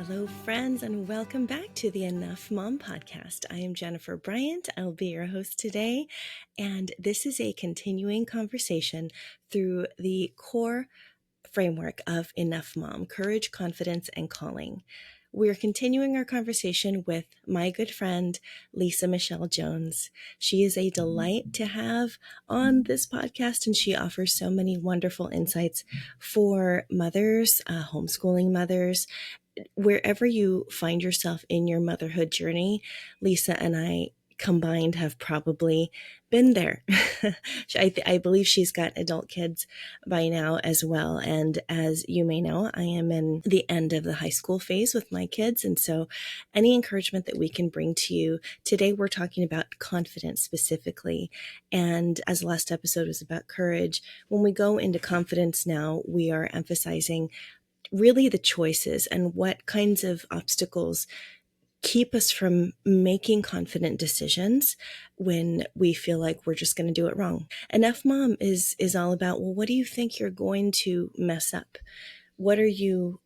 Hello, friends, and welcome back to the Enough Mom podcast. I am Jennifer Bryant. I'll be your host today, and this is a continuing conversation through the core framework of Enough Mom: courage, confidence, and calling. We're continuing our conversation with my good friend, Lisa Michelle Jones. She is a delight to have on this podcast, and she offers so many wonderful insights for mothers, homeschooling mothers. Wherever you find yourself in your motherhood journey, Lisa and I combined have probably been there. I believe she's got adult kids by now as well. And as you may know, I am in the end of the high school phase with my kids. And so any encouragement that we can bring to you today, we're talking about confidence specifically. And as the last episode was about courage, when we go into confidence now, we are emphasizing really the choices and what kinds of obstacles keep us from making confident decisions when we feel like we're just going to do it wrong. Enough Mom is all about, well, what do you think you're going to mess up? What are you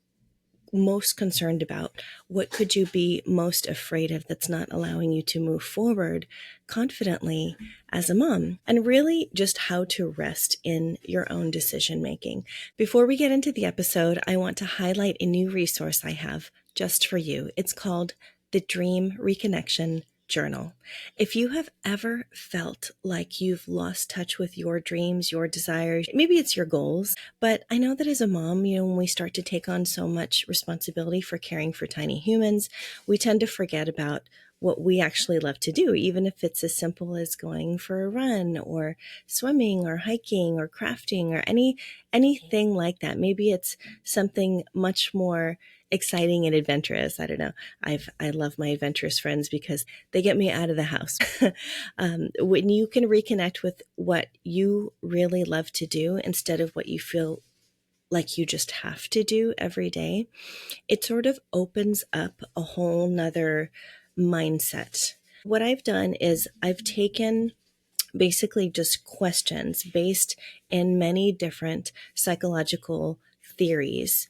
most concerned about? What could you be most afraid of that's not allowing you to move forward confidently as a mom? And really just how to rest in your own decision making. Before we get into the episode, I want to highlight a new resource I have just for you. It's called the Dream Reconnection Journal. If you have ever felt like you've lost touch with your dreams, your desires, maybe it's your goals, but I know that as a mom, when we start to take on so much responsibility for caring for tiny humans, we tend to forget about what we actually love to do, even if it's as simple as going for a run or swimming or hiking or crafting or anything like that. Maybe it's something much more exciting and adventurous. I don't know. I love my adventurous friends because they get me out of the house. When you can reconnect with what you really love to do instead of what you feel like you just have to do every day, it sort of opens up a whole nother mindset. What I've done is I've taken basically just questions based in many different psychological theories,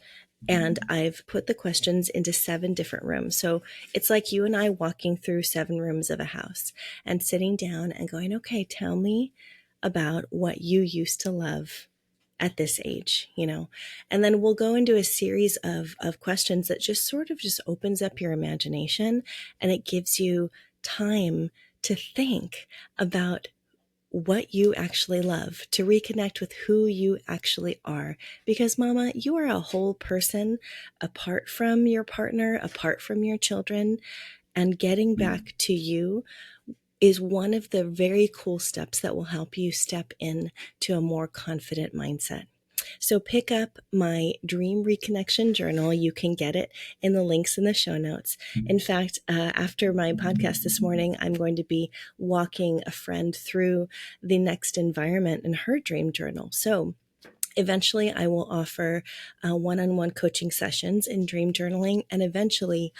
and I've put the questions into 7 different rooms. So it's like you and I walking through 7 rooms of a house and sitting down and going, okay, tell me about what you used to love at this age, and then we'll go into a series of questions that just sort of just opens up your imagination, and it gives you time to think about what you actually love, to reconnect with who you actually are. Because mama, you are a whole person apart from your partner, apart from your children, and getting back to you is one of the very cool steps that will help you step in to a more confident mindset. So pick up my Dream Reconnection Journal. You can get it in the links in the show notes. In fact, after my podcast this morning, I'm going to be walking a friend through the next environment in her dream journal. So eventually I will offer one-on-one coaching sessions in dream journaling. And eventually,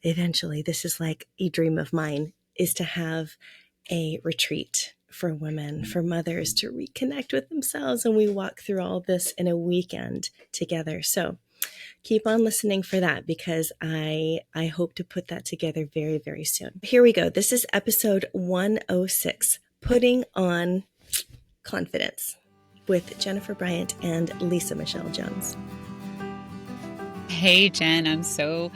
this is like a dream of mine, is to have a retreat for women, for mothers to reconnect with themselves. And we walk through all this in a weekend together. So keep on listening for that, because I hope to put that together very, very soon. Here we go. This is episode 106, Putting on Confidence, with Jennifer Bryant and Lisa Michelle Jones. Hey, Jen, I'm so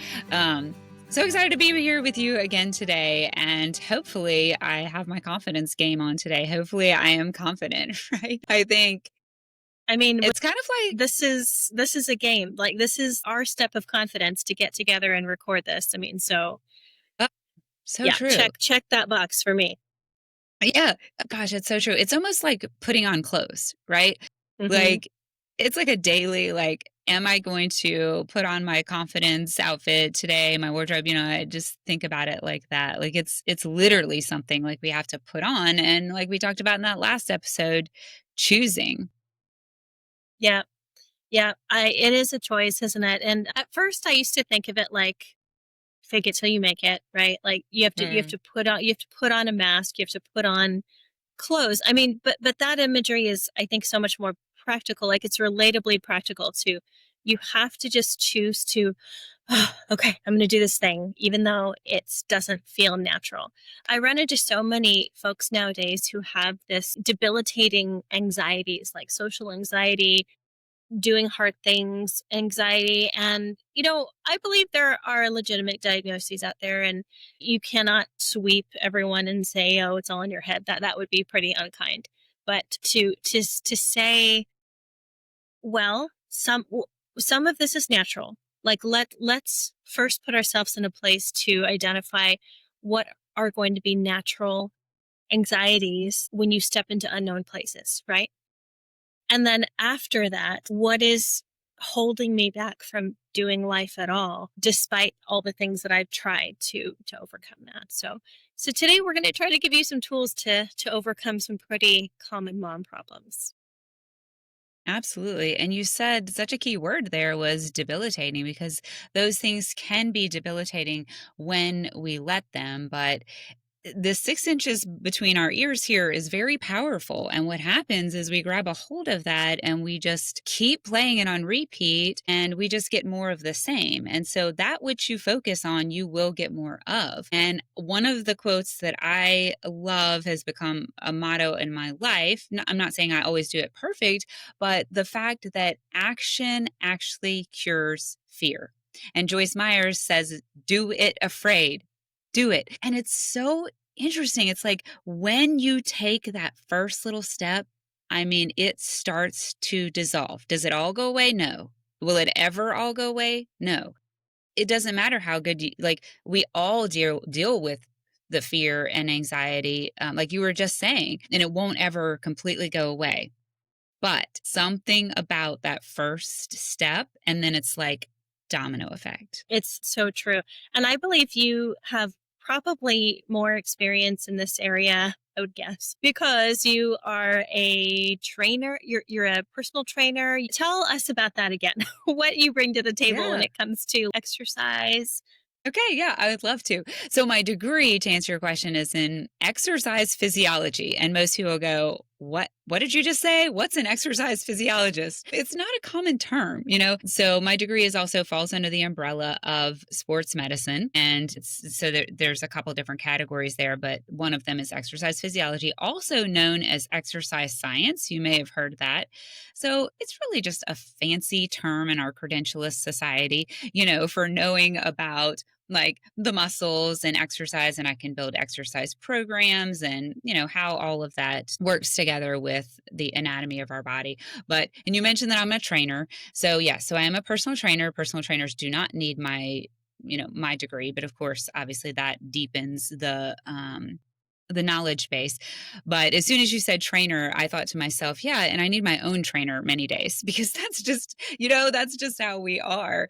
excited to be here with you again today. And hopefully I have my confidence game on today. Hopefully I am confident, right? I mean, It's kind of like, this is a game. Like, this is our step of confidence to get together and record this. I mean, so so yeah, true. check that box for me. Yeah. Gosh, it's so true. It's almost like putting on clothes, right? Mhm. Like, it's like a daily, am I going to put on my confidence outfit today, my wardrobe? I just think about it like that. Like, it's literally something like we have to put on. And like we talked about in that last episode, choosing. Yeah. Yeah, it is a choice, isn't it? And at first I used to think of it like fake it till you make it, right? Like you have to put on a mask, you have to put on clothes. I mean, but that imagery is, I think, so much more practical. Like, it's relatably practical to, you have to just choose to oh, okay, I'm going to do this thing, even though it doesn't feel natural. I run into so many folks nowadays who have this debilitating anxieties, like social anxiety, doing hard things, anxiety. And, I believe there are legitimate diagnoses out there, and you cannot sweep everyone and say, oh, it's all in your head. That would be pretty unkind. But to say, well, some of this is natural. Like let's first put ourselves in a place to identify what are going to be natural anxieties when you step into unknown places, right? And then after that, what is holding me back from doing life at all, despite all the things that I've tried to overcome that. So today we're going to try to give you some tools to overcome some pretty common mom problems. Absolutely. And you said such a key word there was debilitating, because those things can be debilitating when we let them. But the 6 inches between our ears here is very powerful. And what happens is we grab a hold of that and we just keep playing it on repeat, and we just get more of the same. And so that which you focus on, you will get more of. And one of the quotes that I love has become a motto in my life. I'm not saying I always do it perfect, but the fact that action actually cures fear. And Joyce Myers says, do it afraid. Do it. And it's so interesting. It's like when you take that first little step, I mean, it starts to dissolve. Does it all go away? No. Will it ever all go away? No. It doesn't matter how good you, like, we all deal with the fear and anxiety, like you were just saying, and it won't ever completely go away. But something about that first step, and then it's like domino effect. It's so true. And I believe you have probably more experience in this area, I would guess, because you are a trainer. You're a personal trainer. Tell us about that again. What you bring to the table when Yeah. it comes to exercise. Okay, yeah, I would love to. So my degree, to answer your question, is in exercise physiology. And most people go, What did you just say? What's an exercise physiologist? It's not a common term. So my degree is also falls under the umbrella of sports medicine. And so there's a couple different categories there, but one of them is exercise physiology, also known as exercise science. You may have heard that. So it's really just a fancy term in our credentialist society, for knowing about like the muscles and exercise, and I can build exercise programs and how all of that works together with the anatomy of our body. And you mentioned that I'm a trainer. So yeah, so I am a personal trainer. Personal trainers do not need my degree, but of course obviously that deepens the knowledge base. But as soon as you said trainer, I thought to myself, yeah, and I need my own trainer many days, because that's just how we are.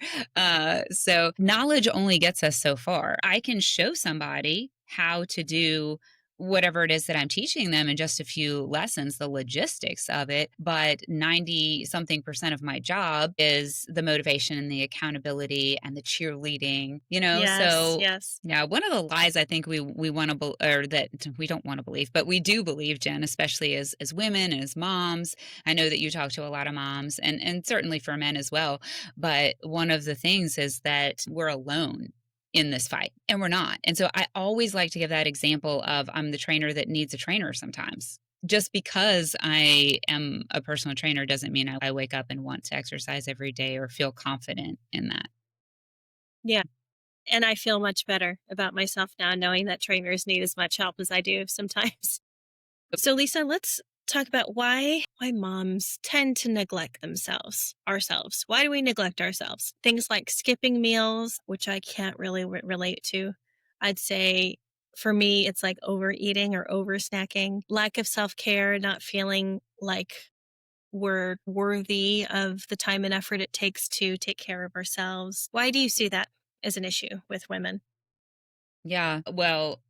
So knowledge only gets us so far. I can show somebody how to do whatever it is that I'm teaching them in just a few lessons, the logistics of it. But 90 something percent of my job is the motivation and the accountability and the cheerleading. Yes, So yes. yeah, one of the lies I think we want to or that we don't want to believe, but we do believe, Jen, especially as women and as moms. I know that you talk to a lot of moms, and certainly for men as well. But one of the things is that we're alone in this fight, and we're not. And so I always like to give that example of I'm the trainer that needs a trainer sometimes. Just because I am a personal trainer doesn't mean I wake up and want to exercise every day or feel confident in that. Yeah. And I feel much better about myself now, knowing that trainers need as much help as I do sometimes. So, Lisa, let's talk about why moms tend to neglect ourselves. Why do we neglect ourselves? Things like skipping meals, which I can't really relate to. I'd say for me, it's like overeating or over snacking, lack of self care, not feeling like we're worthy of the time and effort it takes to take care of ourselves. Why do you see that as an issue with women? Yeah, well,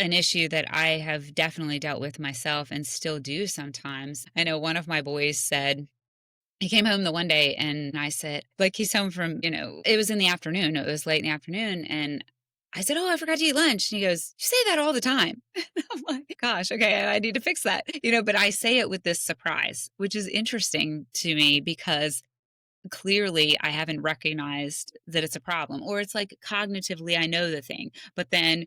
an issue that I have definitely dealt with myself and still do sometimes. I know one of my boys said, he came home the one day and I said, like, he's home from, it was in the afternoon. It was late in the afternoon. And I said, oh, I forgot to eat lunch. And he goes, you say that all the time. I'm like, gosh, okay, I need to fix that. But I say it with this surprise, which is interesting to me because clearly I haven't recognized that it's a problem, or it's like cognitively I know the thing, but then,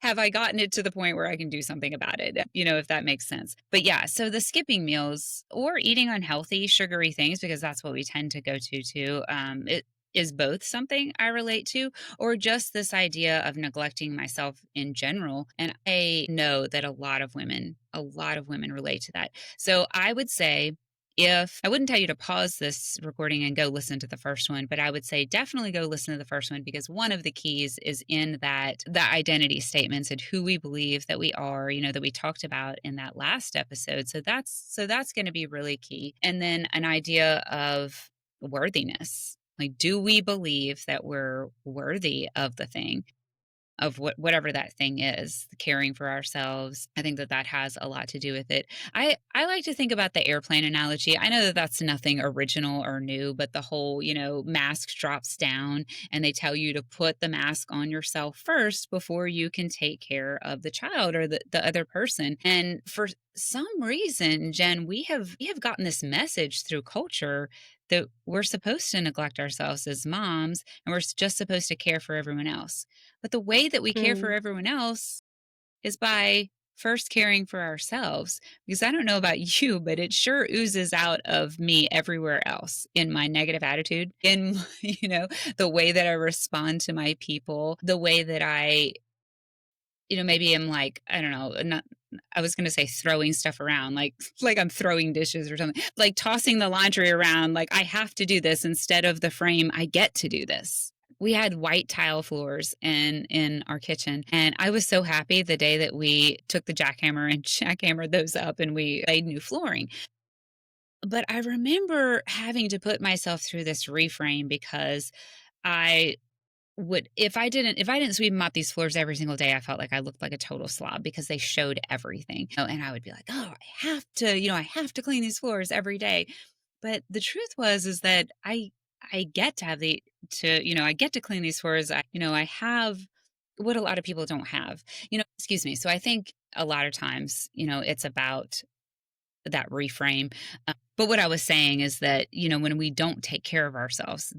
have I gotten it to the point where I can do something about it? If that makes sense. But yeah, so the skipping meals or eating unhealthy, sugary things, because that's what we tend to go to too. It is both something I relate to, or just this idea of neglecting myself in general. And I know that a lot of women relate to that. So I would say, if I wouldn't tell you to pause this recording and go listen to the first one, but I would say definitely go listen to the first one, because one of the keys is in that the identity statements and who we believe that we are, that we talked about in that last episode. So that's going to be really key. And then an idea of worthiness. Like, do we believe that we're worthy of the thing? Of whatever that thing is, caring for ourselves. I think that that has a lot to do with it. I like to think about the airplane analogy. I know that that's nothing original or new, but the whole, mask drops down and they tell you to put the mask on yourself first before you can take care of the child or the other person. And for some reason, Jen, we have gotten this message through culture that we're supposed to neglect ourselves as moms, and we're just supposed to care for everyone else. But the way that we care for Mm. everyone else is by first caring for ourselves. Because I don't know about you, but it sure oozes out of me everywhere else, in my negative attitude, in, the way that I respond to my people, the way that I, maybe I'm like, I don't know, not, I was going to say throwing stuff around, like I'm throwing dishes or something, like tossing the laundry around, like I have to do this instead of the frame, I get to do this. We had white tile floors in our kitchen, and I was so happy the day that we took the jackhammer and jackhammered those up and we laid new flooring. But I remember having to put myself through this reframe, because I would, if I didn't sweep and mop these floors every single day, I felt like I looked like a total slob because they showed everything. And I would be like, oh, I have to clean these floors every day. But the truth was is that I get to have I get to clean these floors. I have what a lot of people don't have. Excuse me. So I think a lot of times, it's about that reframe. But what I was saying is that, when we don't take care of ourselves,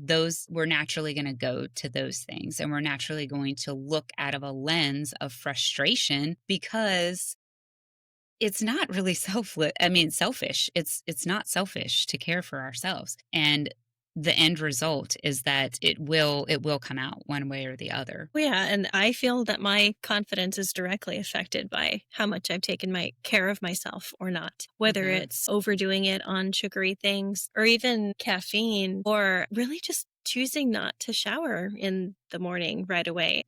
we're naturally going to go to those things, and we're naturally going to look out of a lens of frustration, because it's not really selfish. It's not selfish to care for ourselves. And the end result is that it will come out one way or the other. Well, yeah, and I feel that my confidence is directly affected by how much I've taken my care of myself or not. Whether Mhm. it's overdoing it on sugary things or even caffeine, or really just choosing not to shower in the morning right away.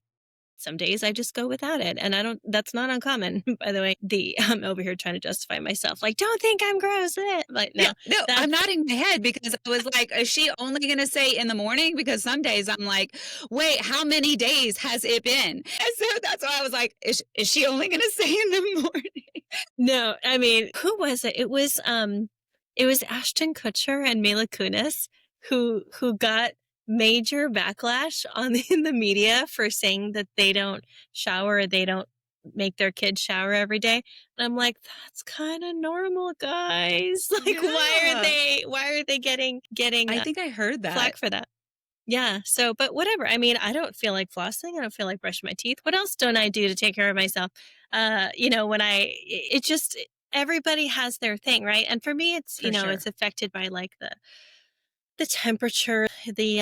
Some days I just go without it, and that's not uncommon, by the way. I'm over here trying to justify myself, like, don't think I'm gross. Like, Yeah, no, no, I'm that's nodding my head because I was like, is she only going to say in the morning? Because some days I'm like, wait, how many days has it been? And so that's why I was like, is she only going to say in the morning? no, I mean, who was it? It was Ashton Kutcher and Mila Kunis who got major backlash in the media for saying that they don't shower, they don't make their kids shower every day. And I'm like, that's kind of normal, guys. Like, Yeah. why are they getting I think I heard that. flack for that? Yeah. So, but whatever. I mean, I don't feel like flossing. I don't feel like brushing my teeth. What else don't I do to take care of myself? When it just, everybody has their thing, right? And for me, it's, For sure. it's affected by like the temperature, the,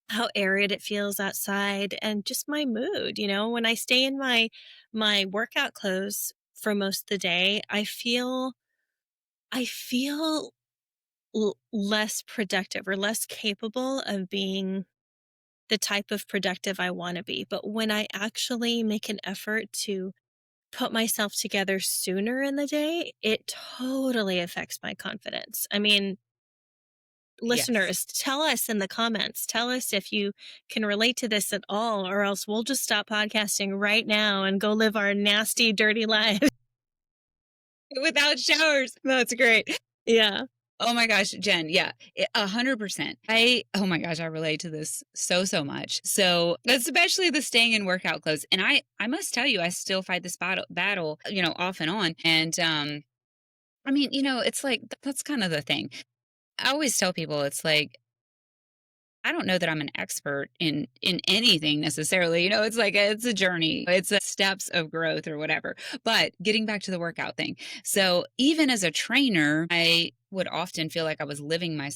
how arid it feels outside, and just my mood. When I stay in my workout clothes for most of the day, I feel less productive or less capable of being the type of productive I want to be. But when I actually make an effort to put myself together sooner in the day, it totally affects my confidence. I mean, Yes. listeners, tell us in the comments. Tell us if you can relate to this at all, or else we'll just stop podcasting right now and go live our nasty, dirty lives. Without showers. That's great. Yeah. Oh my gosh, Jen. Yeah, 100%. Oh my gosh, I relate to this so much. So, especially the staying in workout clothes. And I must tell you, I still fight this battle, off and on. And, I mean, it's like, that's kind of the thing. I always tell people it's like, I don't know that I'm an expert in anything necessarily. It's like it's a journey. It's a steps of growth or whatever. But getting back to the workout thing. So even as a trainer, I would often feel like I was living my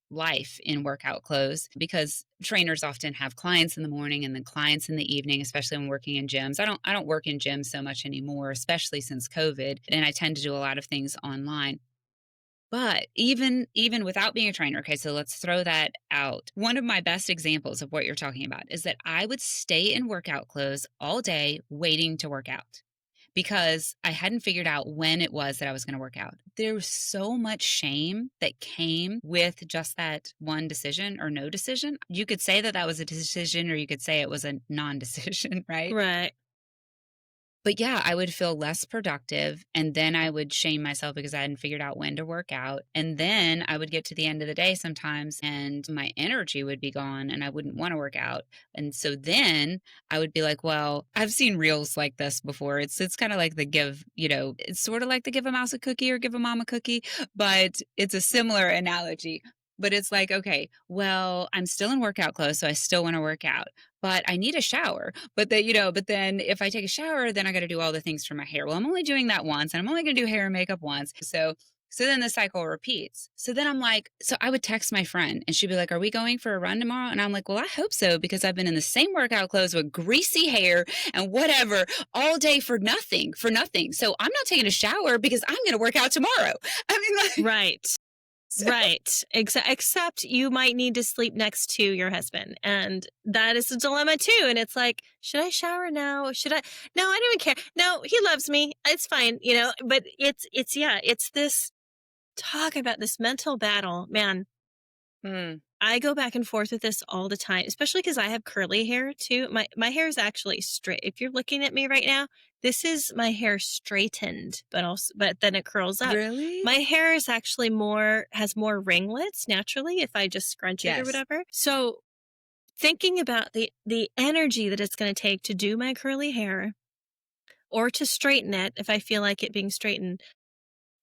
life in workout clothes because trainers often have clients in the morning and then clients in the evening, especially when working in gyms. I don't work in gyms so much anymore, especially since COVID, and I tend to do a lot of things online. But even without being a trainer, okay, so let's throw that out. One of my best examples of what you're talking about is that I would stay in workout clothes all day waiting to work out because I hadn't figured out when it was that I was going to work out. There was so much shame that came with just that one decision or no decision. You could say that that was a decision or you could say it was a non-decision, right? Right. But yeah, I would feel less productive, and then I would shame myself because I hadn't figured out when to work out, and then I would get to the end of the day sometimes and my energy would be gone and I wouldn't wanna work out, and so then I would be like, well, I've seen reels like this before. It's kinda like the it's sorta like the give a mouse a cookie or give a mom a cookie, but it's a similar analogy. But it's like, okay, well, I'm still in workout clothes, so I still wanna work out, but I need a shower. But then if I take a shower, then I got to do all the things for my hair. Well, I'm only doing that once and I'm only going to do hair and makeup once. So then the cycle repeats. So then I'm like, so I would text my friend and she'd be like, "Are we going for a run tomorrow?" And I'm like, "Well, I hope so because I've been in the same workout clothes with greasy hair and whatever all day for nothing, for nothing. So I'm not taking a shower because I'm going to work out tomorrow." I mean, like, Right. so, Right. Except you might need to sleep next to your husband. And that is a dilemma too. And it's like, should I shower now? Should I? No, I don't even care. No, he loves me. It's fine, but yeah, it's this talk about this mental battle. Man, mm, I go back and forth with this all the time, especially because I have curly hair too. My hair is actually straight. If you're looking at me right now, this is my hair straightened, but then it curls up. really? My hair is actually has more ringlets naturally if I just scrunch it or Yes. whatever. So thinking about the energy that it's going to take to do my curly hair or to straighten it if I feel like it being straightened,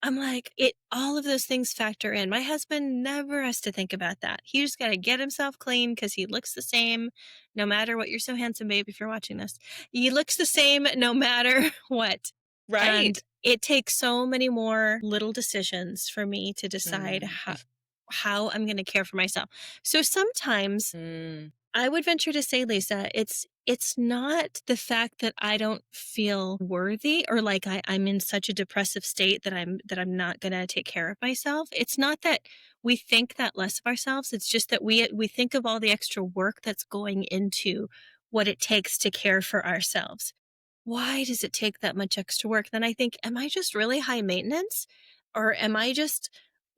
I'm like, all of those things factor in. My husband never has to think about that. He just got to get himself clean because he looks the same no matter what. You're so handsome, babe, if you're watching this. He looks the same no matter what. And Right. it takes so many more little decisions for me to decide Mm, how I'm going to care for myself. So sometimes mm, I would venture to say, Lisa, it's not the fact that I don't feel worthy or like I'm in such a depressive state that I'm not gonna take care of myself. It's not that we think that less of ourselves. It's just that we think of all the extra work that's going into what it takes to care for ourselves. Why does it take that much extra work? Then I think, am I just really high maintenance? Or am I just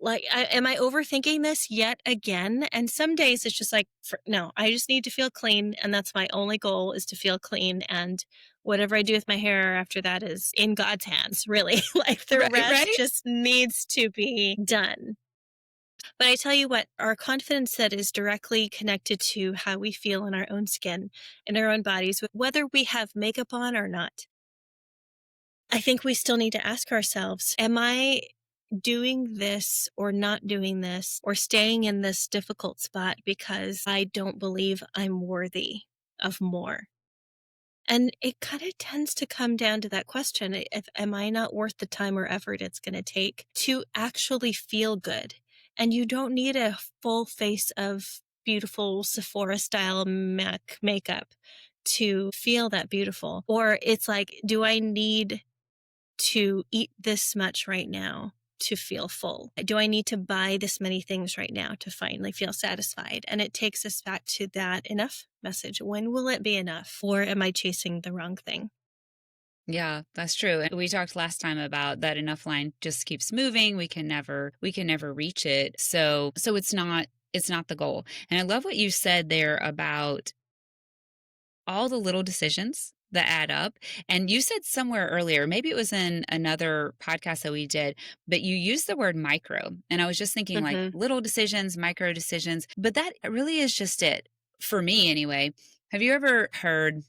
am I overthinking this yet again? And some days it's just like, no, I just need to feel clean. And that's my only goal is to feel clean. And whatever I do with my hair after that is in God's hands, really. Like the right, rest right? just needs to be done. But I tell you what, our confidence set is directly connected to how we feel in our own skin, in our own bodies, whether we have makeup on or not. I think we still need to ask ourselves, am I doing this or not doing this or staying in this difficult spot because I don't believe I'm worthy of more? And it kind of tends to come down to that question. If am I not worth the time or effort it's going to take to actually feel good? And you don't need a full face of beautiful Sephora style MAC makeup to feel that beautiful. Or it's like, do I need to eat this much right now to feel full? Do I need to buy this many things right now to finally feel satisfied? And it takes us back to that enough message. When will it be enough? Or am I chasing the wrong thing? Yeah, that's true. And we talked last time about that enough line just keeps moving. We can never reach it. So it's not the goal. And I love what you said there about all the little decisions that add up. And you said somewhere earlier, maybe it was in another podcast that we did, but you used the word micro. And I was just thinking like Mm-hmm. little decisions, micro decisions, but that really is just it for me anyway. Have you ever heard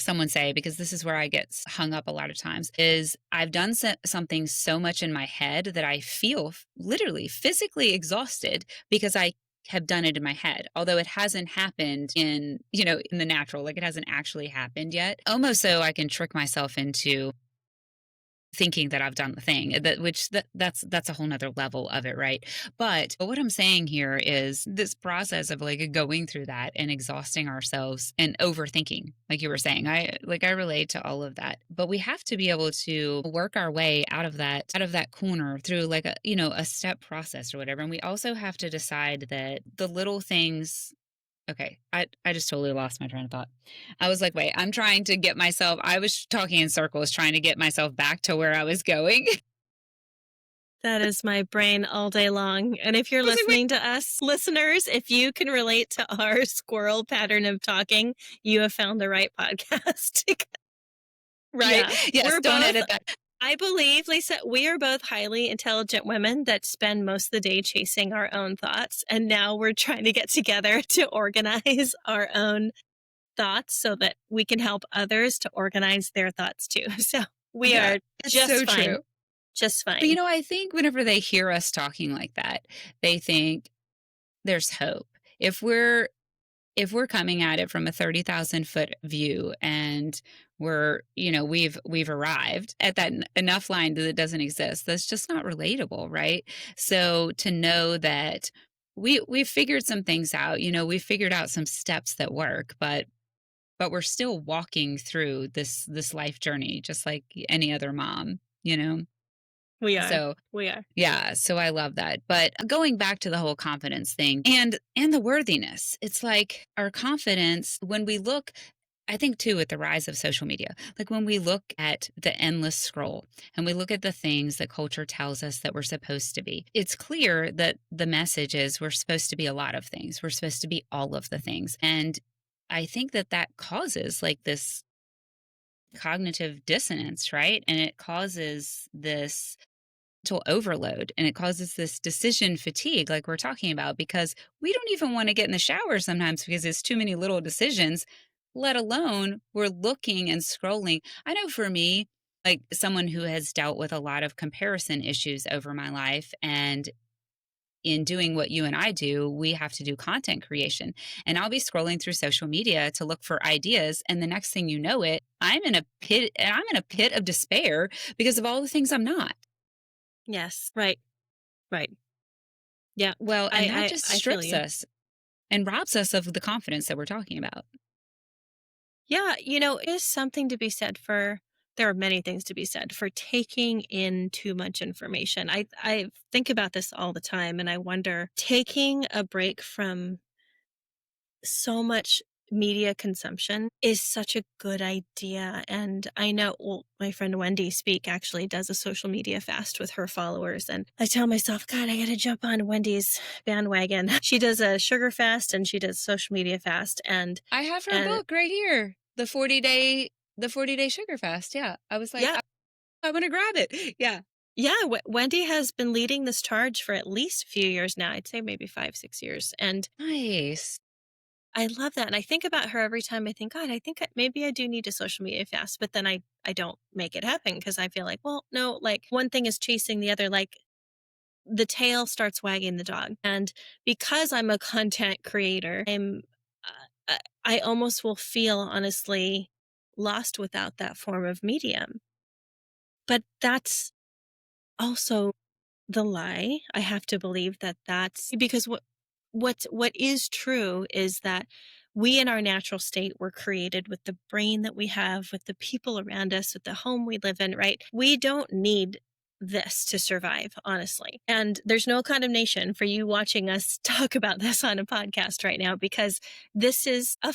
someone say, because this is where I get hung up a lot of times, is I've done something so much in my head that I feel literally physically exhausted because I have done it in my head, although it hasn't happened in, in the natural, like it hasn't actually happened yet. Almost so I can trick myself into thinking that I've done the thing, that's a whole nother level of it, right? But what I'm saying here is this process of like going through that and exhausting ourselves and overthinking, like you were saying. I relate to all of that. But we have to be able to work our way out of that corner through like a step process or whatever. And we also have to decide that the little things. Okay, I just totally lost my train of thought. I was like, wait, I was talking in circles trying to get myself back to where I was going. That is my brain all day long. And if you're I was like, wait. listening to us, listeners, if you can relate to our squirrel pattern of talking, you have found the right podcast. Right? Yeah, Yes, we're don't both, edit that. I believe, Lisa, we are both highly intelligent women that spend most of the day chasing our own thoughts. And now we're trying to get together to organize our own thoughts so that we can help others to organize their thoughts too. So we Yeah, are it's just so fine. true. Just But fine. I think whenever they hear us talking like that, they think there's hope. If we're coming at it from a 30,000-foot view and we've arrived at that enough line that it doesn't exist, that's just not relatable, right? So to know that we've figured some things out, we've figured out some steps that work, but we're still walking through this life journey just like any other mom. We are. So We are. yeah, so I love that. But going back to the whole confidence thing and the worthiness, it's like our confidence when we look, I think too with the rise of social media, like when we look at the endless scroll and we look at the things that culture tells us that we're supposed to be, it's clear that the message is we're supposed to be a lot of things. We're supposed to be all of the things. And I think that causes like this cognitive dissonance, right? And it causes this mental overload and it causes this decision fatigue like we're talking about because we don't even want to get in the shower sometimes because it's too many little decisions, let alone we're looking and scrolling. I know for me, like someone who has dealt with a lot of comparison issues over my life, and in doing what you and I do, we have to do content creation. And I'll be scrolling through social media to look for ideas. And the next thing you know it, I'm in a pit of despair because of all the things I'm not. Yes. Right. Right. Yeah. Well, and that I just I feel strips you. us and robs us of the confidence that we're talking about. Yeah, it is something to be said for there are many things to be said for taking in too much information. I think about this all the time and I wonder taking a break from so much media consumption is such a good idea. And I know, well, my friend Wendy Speak actually does a social media fast with her followers. And I tell myself, God, I got to jump on Wendy's bandwagon. She does a sugar fast and she does social media fast. I have her And book right here, the 40-day sugar fast. Yeah, I was like, yeah, I want to grab it. Yeah, yeah, Wendy has been leading this charge for at least a few years now. I'd say maybe 5, 6 years. And nice. I love that. And I think about her every time I think, God, I think maybe I do need a social media fast, but then I don't make it happen because I feel like, well, no, like one thing is chasing the other, like the tail starts wagging the dog. And because I'm a content creator, I almost will feel honestly lost without that form of medium. But that's also the lie. I have to believe that that's because what is true is that we in our natural state were created with the brain that we have, with the people around us, with the home we live in, right? We don't need this to survive, honestly. And there's no condemnation for you watching us talk about this on a podcast right now because this is a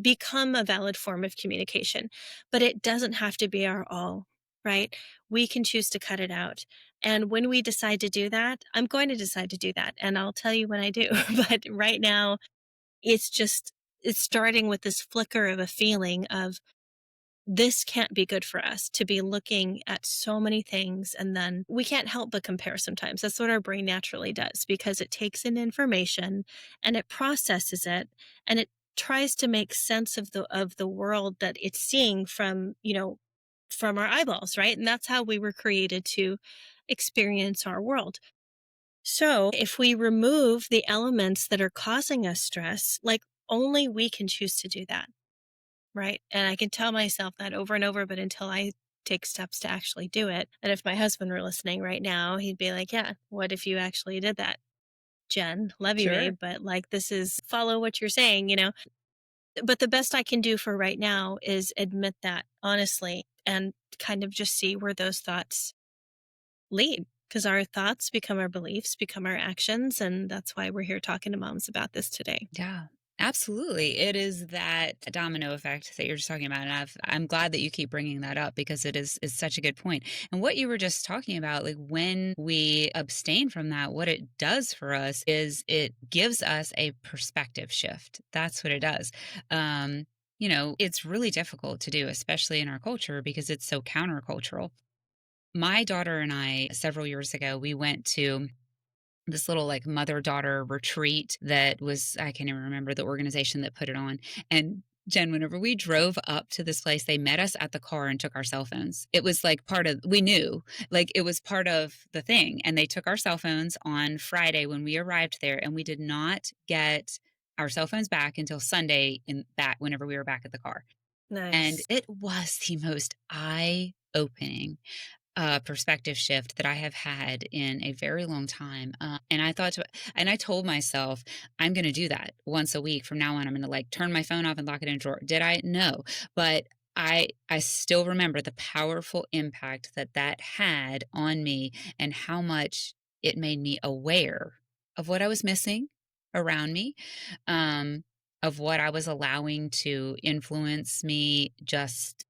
become a valid form of communication, but it doesn't have to be our all, right? We can choose to cut it out. And when we decide to do that, I'm going to decide to do that. And I'll tell you when I do. But right now, it's starting with this flicker of a feeling of this can't be good for us to be looking at so many things. And then we can't help but compare sometimes. That's what our brain naturally does because it takes in information and it processes it and tries to make sense of the world that it's seeing from, from our eyeballs, right? And that's how we were created to experience our world. So if we remove the elements that are causing us stress, like only we can choose to do that, right? And I can tell myself that over and over, but until I take steps to actually do it. And if my husband were listening right now, he'd be like, yeah, what if you actually did that? Jen, love you, Sure. babe, but like this is follow what you're saying, But the best I can do for right now is admit that honestly and kind of just see where those thoughts lead. Because our thoughts become our beliefs, become our actions. And that's why we're here talking to moms about this today. Yeah, absolutely. It is that domino effect that you're just talking about. And I'm glad that you keep bringing that up because is such a good point. And what you were just talking about, like when we abstain from that, what it does for us is it gives us a perspective shift. That's what it does. It's really difficult to do, especially in our culture because it's so countercultural. My daughter and I, several years ago, we went to this little like mother daughter retreat that was, I can't even remember the organization that put it on. And Jen, whenever we drove up to this place, they met us at the car and took our cell phones. It was like part of, we knew, like it was part of the thing. And they took our cell phones on Friday when we arrived there, and we did not get our cell phones back until Sunday in back whenever we were back at the car. And Nice. it was the most eye opening perspective shift that I have had in a very long time. And I told myself, I'm going to do that once a week from now on. I'm going to like turn my phone off and lock it in a drawer. Did I? No. But I still remember the powerful impact that that had on me and how much it made me aware of what I was missing around me, um, of what I was allowing to influence me just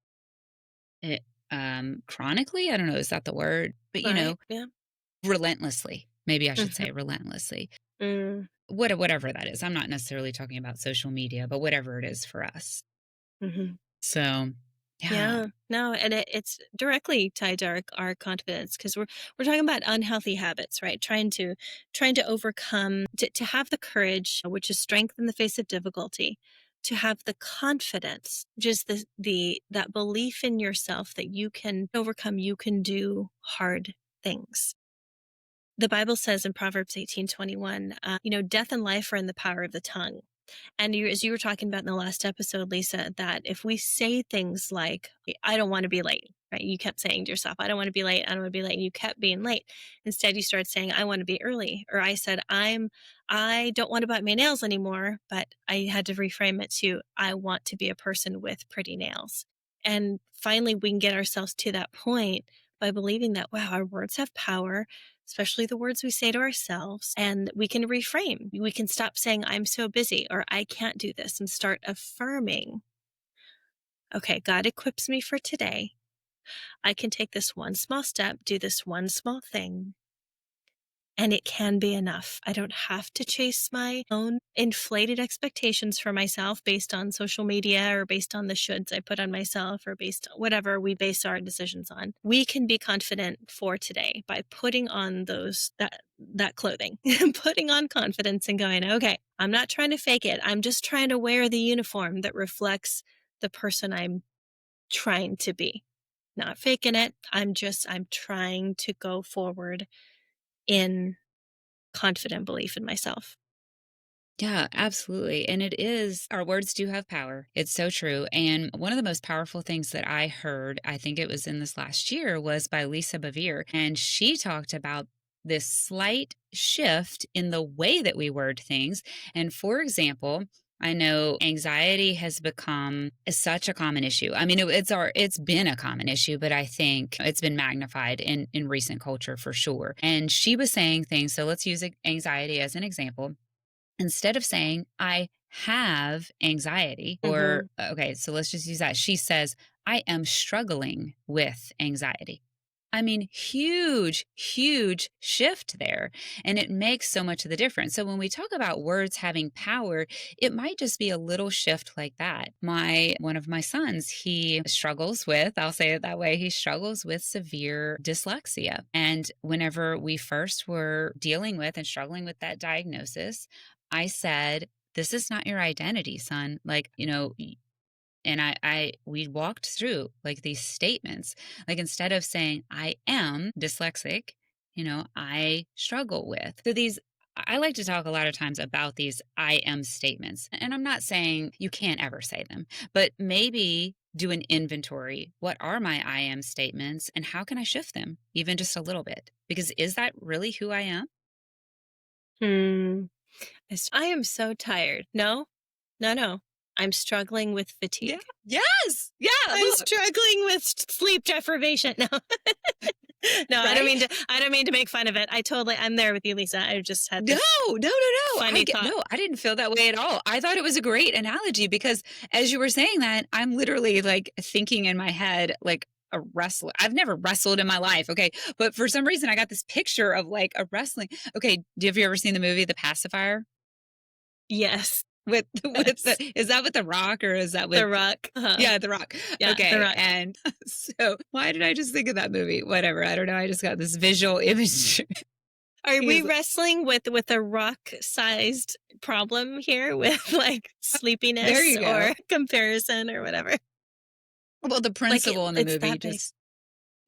eh, chronically. I don't know, is that the word? But Right. Yeah. relentlessly. Maybe I should Hmm. say relentlessly. Mm, Whatever that is. I'm not necessarily talking about social media, but whatever it is for us. hmm. So, yeah. Yeah, no, and it's directly tied to our confidence because we're talking about unhealthy habits, right? Trying to overcome to have the courage, which is strength in the face of difficulty, to have the confidence, just the that belief in yourself that you can overcome, you can do hard things. The Bible says in Proverbs 18:21, death and life are in the power of the tongue. And as you were talking about in the last episode, Lisa, that if we say things like, I don't want to be late, right? You kept saying to yourself, I don't want to be late. I don't want to be late. And you kept being late. Instead, you started saying, I want to be early. Or I said, I don't want to bite my nails anymore, but I had to reframe it to, I want to be a person with pretty nails. And finally, we can get ourselves to that point by believing that, wow, our words have power, especially the words we say to ourselves, and we can reframe. We can stop saying, I'm so busy or I can't do this, and start affirming, okay, God equips me for today. I can take this one small step, do this one small thing, and it can be enough. I don't have to chase my own inflated expectations for myself based on social media or based on the shoulds I put on myself or based on whatever we base our decisions on. We can be confident for today by putting on that clothing, putting on confidence and going, okay, I'm not trying to fake it. I'm just trying to wear the uniform that reflects the person I'm trying to be. Not faking it. I'm trying to go forward in confident belief in myself. Yeah, absolutely. And it is, our words do have power. It's so true. And one of the most powerful things that I heard, I think it was in this last year, was by Lisa Bevere. And she talked about this slight shift in the way that we word things. And for example, I know anxiety has become such a common issue. I mean, it's been a common issue, but I think it's been magnified in recent culture for sure. And she was saying things. So let's use anxiety as an example. Instead of saying, I have anxiety, or, Mhm. okay, so let's just use that. She says, I am struggling with anxiety. I mean, huge, huge shift there. And it makes so much of the difference. So when we talk about words having power, it might just be a little shift like that. One of my sons, he struggles with, I'll say it that way, he struggles with severe dyslexia. And whenever we first were dealing with and struggling with that diagnosis, I said, this is not your identity, son. Like, and we walked through like these statements, like instead of saying I am dyslexic, I struggle with. So I like to talk a lot of times about these I am statements. And I'm not saying you can't ever say them, but maybe do an inventory. What are my I am statements and how can I shift them even just a little bit? Because is that really who I am? I am so tired. No, no, no. I'm struggling with Yeah. fatigue. Yes. Yeah. I'm struggling with sleep deprivation. No. No, Right? I don't mean to make fun of it. I'm there with you, Lisa. I just had this No. funny thought. No, I didn't feel that way at all. I thought it was a great analogy because as you were saying that, I'm literally like thinking in my head, like a wrestler. I've never wrestled in my life. Okay. But for some reason, I got this picture of like a wrestling. Okay. Have you ever seen the movie The Pacifier? Yes. With is that with The Rock or is that with The Rock? Yeah, The Rock. Yeah, Okay. The Rock. And so why did I just think of that movie? Whatever. I don't know. I just got this visual image. Are we wrestling with a rock-sized problem here with like sleepiness or comparison or whatever? Well, the principal in the movie that big. just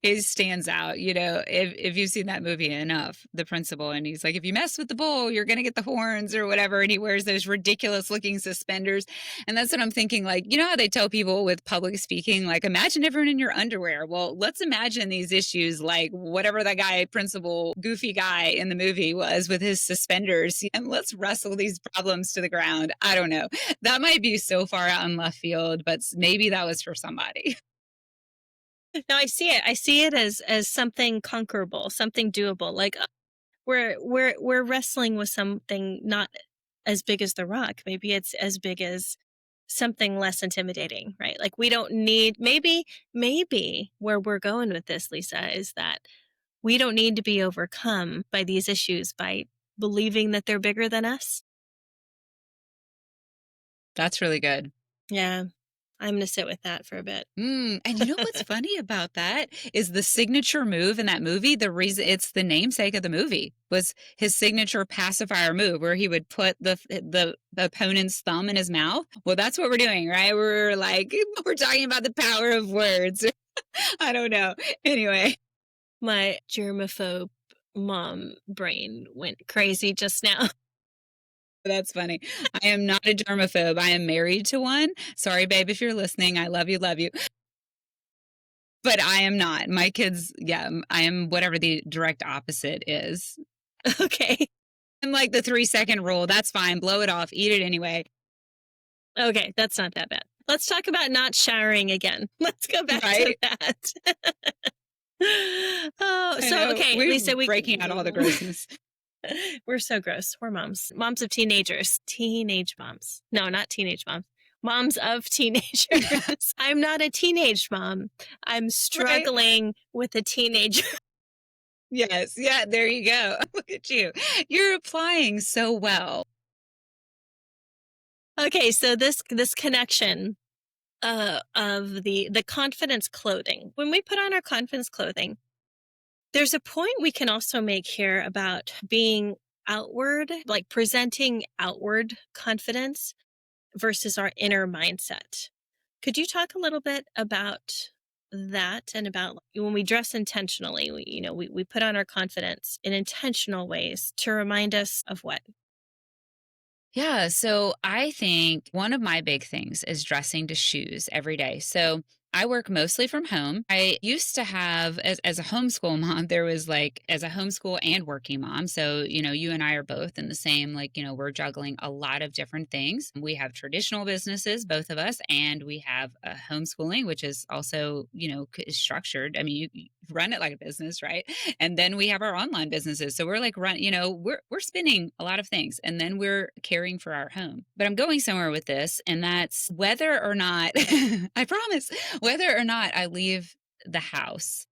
it stands out, if you've seen that movie enough, the principal, and he's like, if you mess with the bull, you're going to get the horns or whatever. And he wears those ridiculous looking suspenders. And that's what I'm thinking. Like, you know how they tell people with public speaking, like, imagine everyone in your underwear. Well, let's imagine these issues, like whatever that guy, principal, goofy guy in the movie was with his suspenders. And let's wrestle these problems to the ground. I don't know. That might be so far out in left field, but maybe that was for somebody. No, I see it. I see it as something conquerable, something doable. Like we're wrestling with something not as big as the rock. Maybe it's as big as something less intimidating, right? Like we don't need maybe where we're going with this, Lisa, is that we don't need to be overcome by these issues by believing that they're bigger than us. That's really good. Yeah. I'm going to sit with that for a bit. And you know what's funny about that is the signature move in that movie. The reason it's the namesake of the movie was his signature pacifier move where he would put the opponent's thumb in his mouth. Well, that's what we're doing, right? We're talking about the power of words. I don't know. Anyway, my germaphobe mom brain went crazy just now. That's funny. I am not a germaphobe. I am married to one. Sorry, babe, if you're listening. I love you, love you. But I am not. My kids, yeah, I am whatever the direct opposite is. Okay. I'm like the 3-second rule. That's fine. Blow it off. Eat it anyway. Okay, that's not that bad. Let's talk about not showering again. Let's go back to that. Oh, so okay, Lisa, we're breaking out all the grossness. We're so gross. We're moms of teenagers, teenage moms. No, not teenage moms. Moms of teenagers. I'm not a teenage mom. I'm struggling with a teenager. Yes. Yeah. There you go. Look at you. You're applying so well. Okay. So this connection of the confidence clothing. When we put on our confidence clothing, there's a point we can also make here about being outward, like presenting outward confidence versus our inner mindset. Could you talk a little bit about that and about when we dress intentionally, we put on our confidence in intentional ways to remind us of what? Yeah. So I think one of my big things is dressing to shoes every day. So I work mostly from home. I used to have, as a homeschool mom, there was as a homeschool and working mom. So, you and I are both in the same, we're juggling a lot of different things. We have traditional businesses, both of us, and we have a homeschooling, which is also, is structured. I mean, you run it like a business, right? And then we have our online businesses. So we're we're spinning a lot of things and then we're caring for our home. But I'm going somewhere with this, and that's whether or not, I promise, whether or not I leave the house,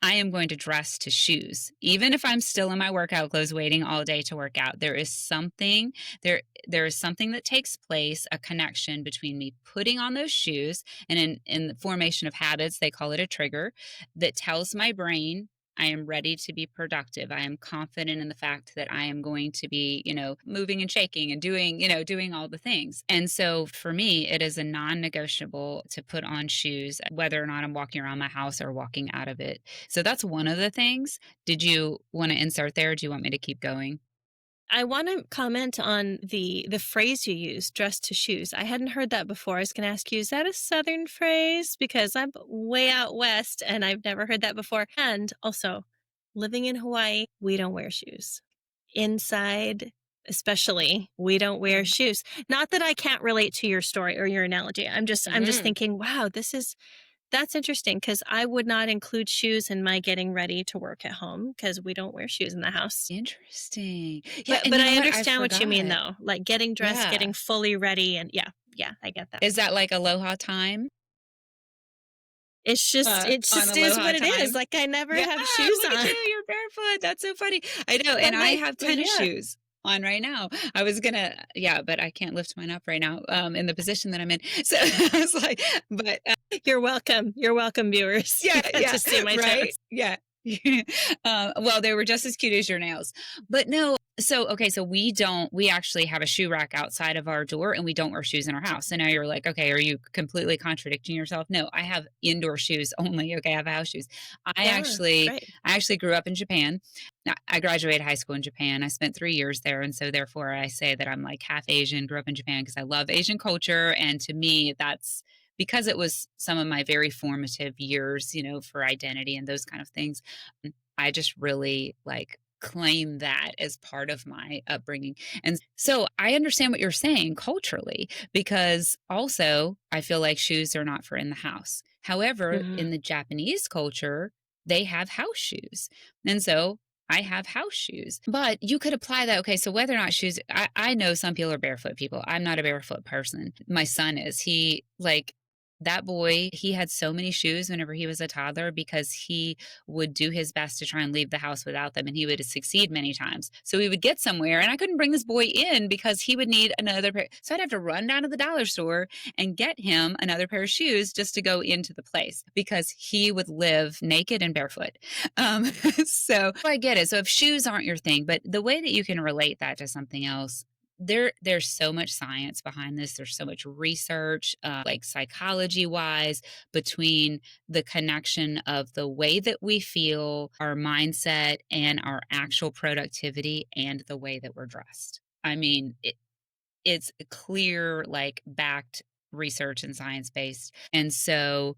I am going to dress to shoes. Even if I'm still in my workout clothes waiting all day to work out, there is something that takes place, a connection between me putting on those shoes and in the formation of habits, they call it a trigger, that tells my brain I am ready to be productive. I am confident in the fact that I am going to be, moving and shaking and doing, doing all the things. And so for me, it is a non negotiable to put on shoes, whether or not I'm walking around my house or walking out of it. So that's one of the things. Did you want to insert there? Do you want me to keep going? I want to comment on the phrase you used, dress to shoes. I hadn't heard that before. I was going to ask you, is that a Southern phrase? Because I'm way out west and I've never heard that before. And also, living in Hawaii, we don't wear shoes. Inside, especially, we don't wear shoes. Not that I can't relate to your story or your analogy. I'm just thinking, wow, that's interesting, because I would not include shoes in my getting ready to work at home because we don't wear shoes in the house. Interesting. Yeah, But I understand what you mean, though. Like getting dressed, Yeah. getting fully ready, and yeah, I get that. Is that like aloha time? It just On is aloha what it time? is. Like I never have Yeah, shoes look on. at you, you're barefoot. That's so funny. I know, and I have tennis shoes on right now. I was gonna, yeah, but I can't lift mine up right now, in the position that I'm in. So I was like, but You're welcome. You're welcome, viewers. yeah, You got to see my right, toes. yeah. Well, they were just as cute as your nails, but no. So okay, so we actually have a shoe rack outside of our door, and we don't wear shoes in our house. And now you're like, okay, are you completely contradicting yourself? No, I have indoor shoes only. Okay, I have house shoes. I actually grew up in Japan. I graduated high school in Japan. I spent 3 years there, and so therefore I say that I'm like half Asian. Grew up in Japan because I love Asian culture, and to me, that's because it was some of my very formative years, for identity and those kind of things. I just really like claim that as part of my upbringing. And so I understand what you're saying culturally, because also I feel like shoes are not for in the house. However, in the Japanese culture, they have house shoes. And so I have house shoes, but you could apply that. Okay. So whether or not shoes, I know some people are barefoot people. I'm not a barefoot person. My son is. He like, that boy, he had so many shoes whenever he was a toddler because he would do his best to try and leave the house without them, and he would succeed many times. So we would get somewhere and I couldn't bring this boy in because he would need another pair. So I'd have to run down to the dollar store and get him another pair of shoes just to go into the place because he would live naked and barefoot. So I get it. So if shoes aren't your thing, but the way that you can relate that to something else, there's so much science behind this. There's so much research, like psychology wise, between the connection of the way that we feel, our mindset, and our actual productivity, and the way that we're dressed. I mean, it's clear, like backed research and science based. And so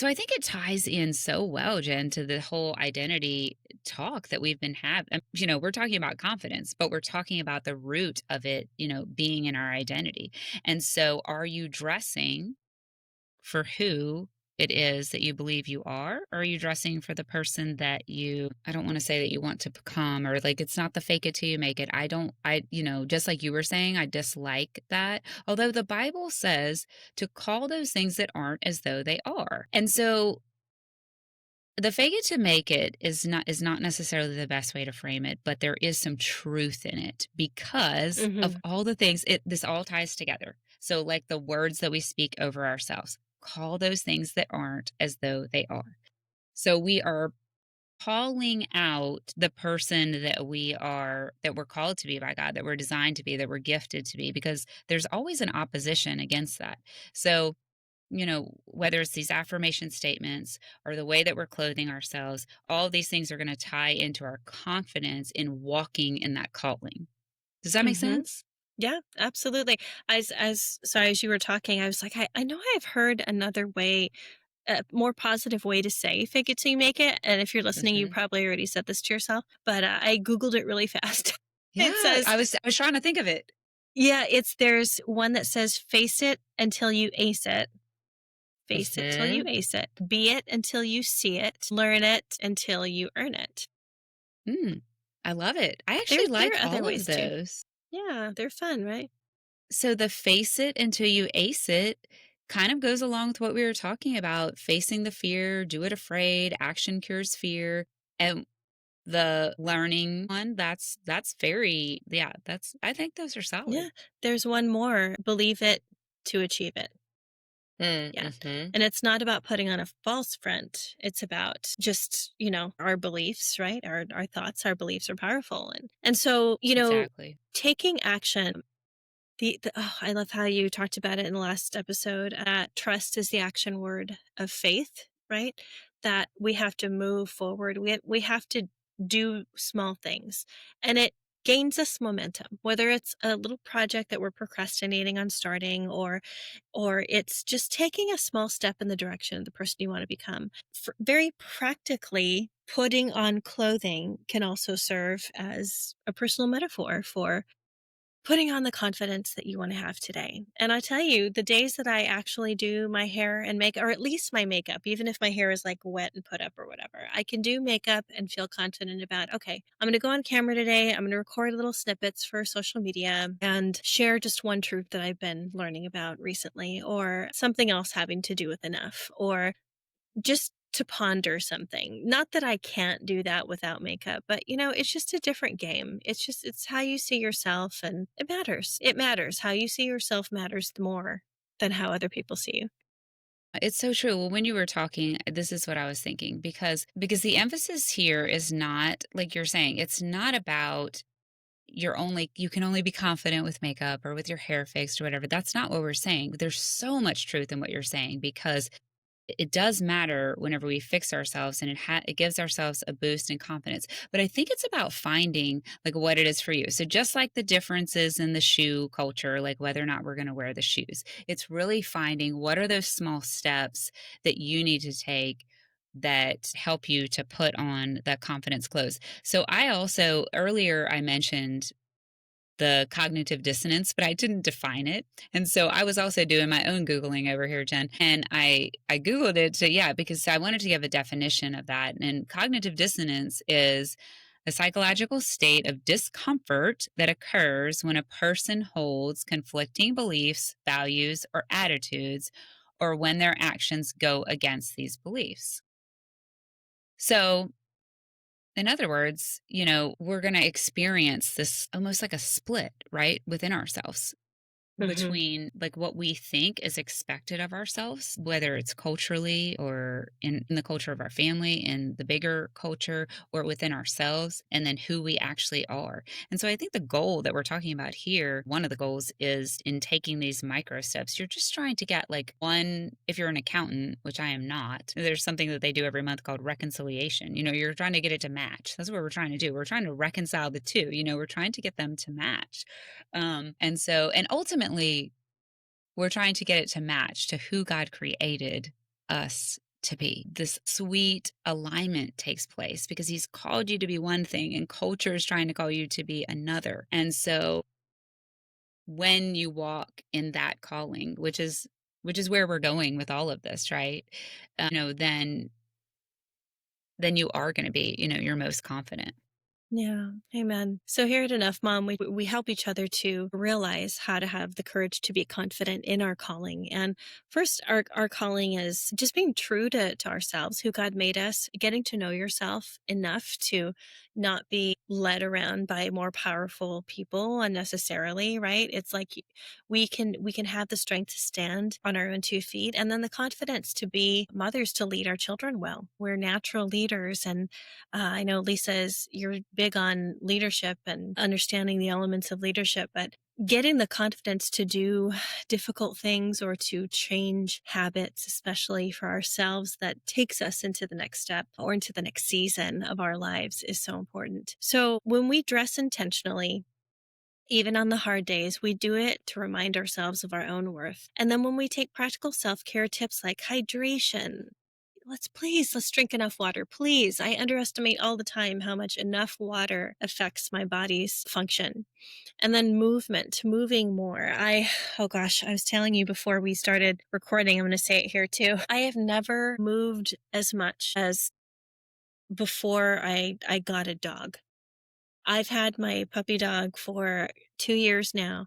I think it ties in so well, Jen, to the whole identity talk that we've been having. We're talking about confidence, but we're talking about the root of it, being in our identity. And so are you dressing for who it is that you believe you are, or are you dressing for the person that I don't want to say that you want to become, or like it's not the fake it till you make it. Just like you were saying, I dislike that. Although the Bible says to call those things that aren't as though they are. And so the fake it to make it is not necessarily the best way to frame it, but there is some truth in it because of all the things this all ties together. So like the words that we speak over ourselves, call those things that aren't as though they are. So we are calling out the person that we're called to be by God, that we're designed to be, that we're gifted to be, because there's always an opposition against that. So whether it's these affirmation statements or the way that we're clothing ourselves, all of these things are going to tie into our confidence in walking in that calling. Does that make sense? Yeah, absolutely. As you were talking, I was like, I know I've heard another way, a more positive way to say fake it till you make it. And if you're listening, you probably already said this to yourself, but I Googled it really fast. Yeah, It says, I was trying to think of it. yeah, there's one that says face it until you ace it. Face it till you ace it. Be it until you see it. Learn it until you earn it. I love it. I actually like there are other all ways of those. Yeah, they're fun, right? So the face it until you ace it kind of goes along with what we were talking about, facing the fear, do it afraid, action cures fear. And the learning one, that's very, I think those are solid. Yeah. There's one more. Believe it to achieve it. Yeah. Mm-hmm. And it's not about putting on a false front. It's about just, our beliefs, right? Our thoughts, our beliefs are powerful. And so, Exactly. taking action. I love how you talked about it in the last episode. Trust is the action word of faith, right? That we have to move forward. We have to do small things, and it gains us momentum. Whether it's a little project that we're procrastinating on starting, or it's just taking a small step in the direction of the person you want to become. Very practically, putting on clothing can also serve as a personal metaphor for putting on the confidence that you want to have today. And I tell you, the days that I actually do my hair and makeup, or at least my makeup, even if my hair is like wet and put up or whatever, I can do makeup and feel confident about, okay, I'm going to go on camera today. I'm going to record little snippets for social media and share just one truth that I've been learning about recently, or something else having to do with enough, or just to ponder something. Not that I can't do that without makeup, but it's just a different game. It's how you see yourself, and it matters. It matters. How you see yourself matters more than how other people see you. It's so true. Well, when you were talking, this is what I was thinking because the emphasis here is not like you're saying, it's not about you can only be confident with makeup or with your hair fixed or whatever. That's not what we're saying. There's so much truth in what you're saying because it does matter whenever we fix ourselves and it gives ourselves a boost in confidence. But I think it's about finding like what it is for you. So just like the differences in the shoe culture, like whether or not we're going to wear the shoes, it's really finding what are those small steps that you need to take that help you to put on that confidence clothes. So I also earlier I mentioned the cognitive dissonance, but I didn't define it. And so I was also doing my own Googling over here, Jen. And I Googled it because I wanted to give a definition of that. And cognitive dissonance is a psychological state of discomfort that occurs when a person holds conflicting beliefs, values, or attitudes, or when their actions go against these beliefs. So in other words, we're going to experience this almost like a split, right, within ourselves Hmm. between like what we think is expected of ourselves, whether it's culturally or in the culture of our family, in the bigger culture, or within ourselves, and then who we actually are. And so I think the goal that we're talking about here, one of the goals is in taking these micro steps, you're just trying to get like one, if you're an accountant, which I am not, there's something that they do every month called reconciliation. You're trying to get it to match. That's what we're trying to do. We're trying to reconcile the two, we're trying to get them to match. And ultimately, we're trying to get it to match to who God created us to be. This sweet alignment takes place because He's called you to be one thing, and culture is trying to call you to be another. And so, when you walk in that calling, which is where we're going with all of this, right? Then you are going to be, your most confident. Yeah, amen. So here at Enough Mom, we help each other to realize how to have the courage to be confident in our calling. And first, our calling is just being true to ourselves, who God made us, getting to know yourself enough to not be led around by more powerful people unnecessarily, right? It's like we can have the strength to stand on our own 2 feet, and then the confidence to be mothers, to lead our children well. We're natural leaders, and I know, Lisa, you're big on leadership and understanding the elements of leadership, but getting the confidence to do difficult things or to change habits, especially for ourselves, that takes us into the next step or into the next season of our lives is so important. So when we dress intentionally, even on the hard days, we do it to remind ourselves of our own worth. And then when we take practical self-care tips like hydration, let's drink enough water, please. I underestimate all the time how much enough water affects my body's function. And then moving more. Oh gosh, I was telling you before we started recording, I'm going to say it here too. I have never moved as much as before I got a dog. I've had my puppy dog for 2 years now.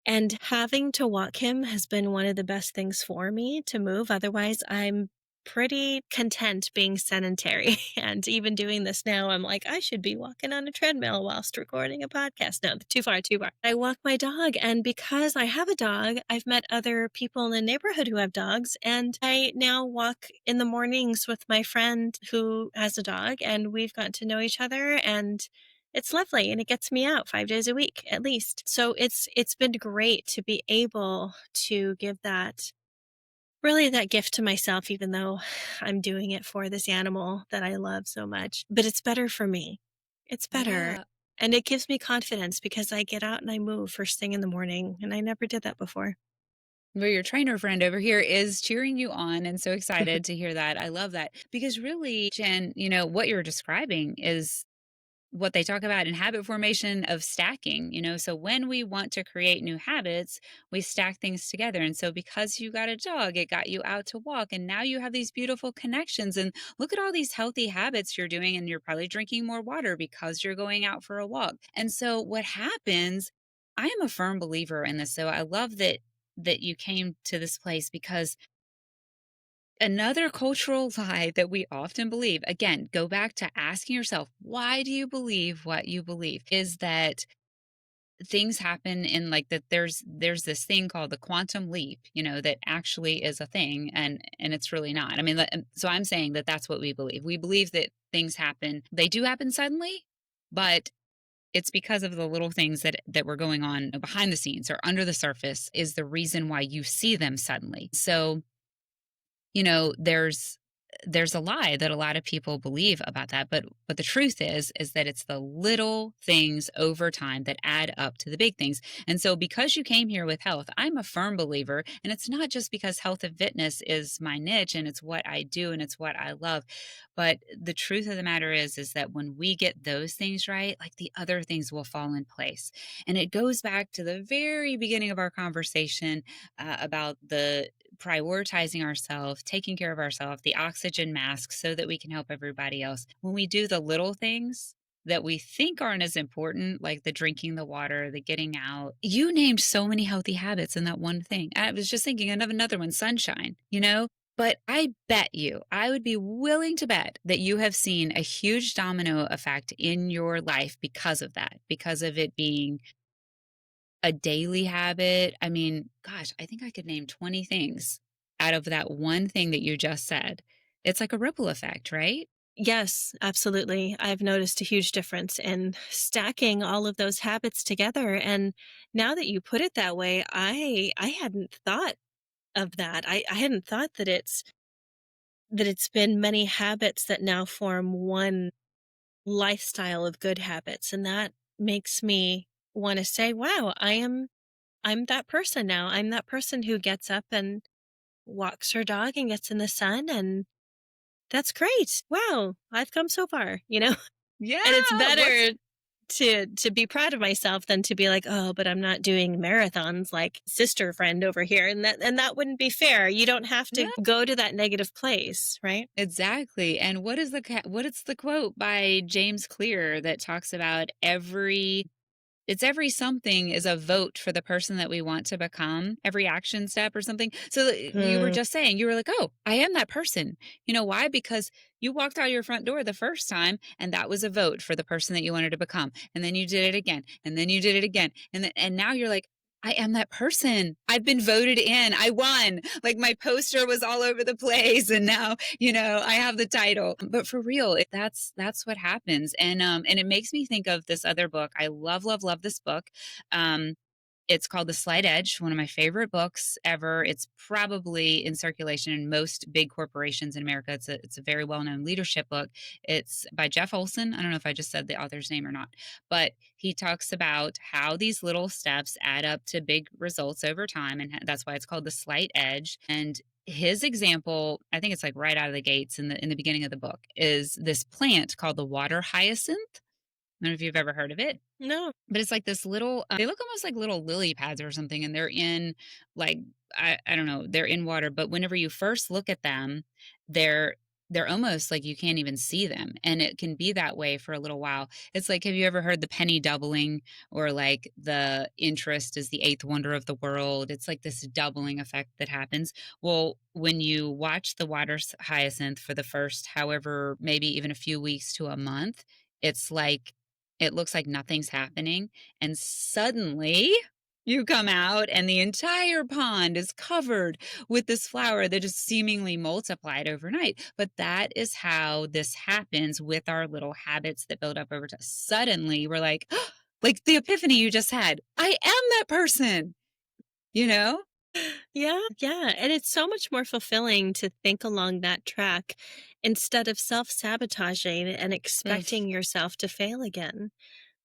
And having to walk him has been one of the best things for me to move. Otherwise, I'm pretty content being sedentary. And even doing this now, I'm like, I should be walking on a treadmill whilst recording a podcast. No, too far, too far. I walk my dog. And because I have a dog, I've met other people in the neighborhood who have dogs. And I now walk in the mornings with my friend who has a dog. And we've gotten to know each other. And it's lovely, and it gets me out 5 days a week at least. So it's been great to be able to give that really that gift to myself, even though I'm doing it for this animal that I love so much. But it's better for me. It's better. Yeah. And it gives me confidence because I get out and I move first thing in the morning, and I never did that before. Well, your trainer friend over here is cheering you on and so excited to hear that. I love that because really, Jen, what you're describing is what they talk about in habit formation of stacking, so when we want to create new habits, we stack things together. And so because you got a dog, it got you out to walk, and now you have these beautiful connections, and look at all these healthy habits you're doing, and you're probably drinking more water because you're going out for a walk. And so what happens, I am a firm believer in this. So I love that you came to this place because another cultural lie that we often believe, again, go back to asking yourself, why do you believe what you believe? Is that things happen in like that there's this thing called the quantum leap, that actually is a thing, and it's really not. I mean, so I'm saying that that's what we believe. We believe that things happen, they do happen suddenly, but it's because of the little things that were going on behind the scenes or under the surface is the reason why you see them suddenly. So there's a lie that a lot of people believe about that, but the truth is that it's the little things over time that add up to the big things. And so because you came here with health, I'm a firm believer, and it's not just because health and fitness is my niche and it's what I do and it's what I love, but the truth of the matter is that when we get those things right, like the other things will fall in place. And it goes back to the very beginning of our conversation about the prioritizing ourselves, taking care of ourselves, the oxygen mask so that we can help everybody else. When we do the little things that we think aren't as important, like the drinking the water, the getting out, you named so many healthy habits in that one thing. I was just thinking of another one, sunshine, But I bet you, I would be willing to bet that you have seen a huge domino effect in your life because of that, because of it being a daily habit. I mean, gosh, I think I could name 20 things out of that one thing that you just said. It's like a ripple effect, right? Yes, absolutely. I've noticed a huge difference in stacking all of those habits together. And now that you put it that way, I hadn't thought of that. I hadn't thought that it's been many habits that now form one lifestyle of good habits. And that makes me want to say, wow, I'm that person now. I'm that person who gets up and walks her dog and gets in the sun, and that's great. Wow, I've come so far, Yeah. And it's What's better to be proud of myself than to be like, "Oh, but I'm not doing marathons like sister friend over here." And that wouldn't be fair. You don't have to yeah, go to that negative place, right? exactly. And what is the quote by James Clear that talks about every something is a vote for the person that we want to become, every action step or something. So you were Hmm. just saying, you were like, oh, I am that person. You know why? Because you walked out your front door the first time, and that was a vote for the person that you wanted to become. And then you did it again, and then you did it again. And now you're like, I am that person. I've been voted in. I won. Like my poster was all over the place, and now I have the title. But for real, that's what happens. And it makes me think of this other book. I love this book. Um it's called The Slight Edge, one of my favorite books ever. It's probably in circulation in most big corporations in America. It's a very well-known leadership book. It's by Jeff Olson. I don't know if I just said the author's name or not, but he talks about how these little steps add up to big results over time, and that's why it's called The Slight Edge. And his example, I think it's like right out of the gates in the beginning of the book, is this plant called the water hyacinth. I don't know if you've ever heard of it, No. but it's like this little, they look almost like little lily pads or something, and they're in like, I don't know, they're in water. But whenever you first look at them, they're they're almost like you can't even see them. And it can be that way for a little while. It's like, have you ever heard the penny doubling, or like the interest is the eighth wonder of the world? It's like this doubling effect that happens. Well, when you watch the water hyacinth for the first, however, maybe even a few weeks to a month, it's like, it looks like nothing's happening. And suddenly you come out and the entire pond is covered with this flower that just seemingly multiplied overnight. But that is how this happens with our little habits that build up over time. Suddenly we're like, like the epiphany you just had, I am that person, you know? Yeah, yeah. And it's so much more fulfilling to think along that track instead of self-sabotaging and Oof. expecting yourself to fail again.